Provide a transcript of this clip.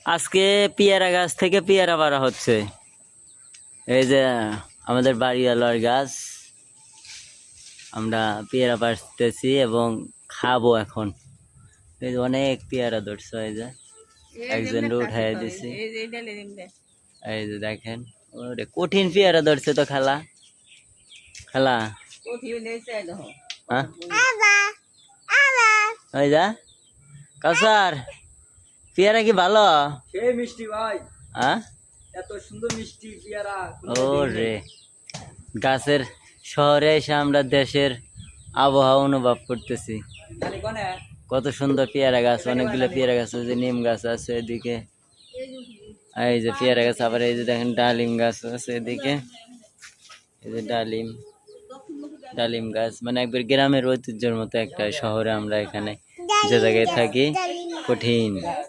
আজকে পেয়ারা গাছ থেকে পেয়ারা পাড়া হচ্ছে। এই যে আমাদের বাড়িওয়ালার গাছ, আমরা পেয়ারা পাড়তেছি এবং খাবো এখন। এই যে অনেক পেয়ারা ধরছে, এই যে একজন উঠাই দিছি। এই যে দেখেন, ওরে কঠিন পেয়ারা ধরছে তো খালা। খালা হ্যাঁ ওই যা কাউসার, পেয়ারা কি ভালো? সেই মিষ্টি ভাই, হ্যাঁ এত সুন্দর মিষ্টি পেয়ারা ও রে, গাছের শহরে এসে আমরা দেশের আবহাওয়া অনুভব করতেছি। জানি কোনে কত সুন্দর পেয়ারা গাছ, অনেকগুলো পেয়ারা গাছ আছে, নিম গাছ আছে এদিকে, এই যে পেয়ারা গাছ, আবার এই যে দেখেন ডালিম গাছ আছে এদিকে, এই যে ডালিম ডালিম গাছ, মানে একবার গ্রামের ঐতিহ্যের মতো একটা শহরে আমরা এখানে যে জায়গায় থাকি। কঠিন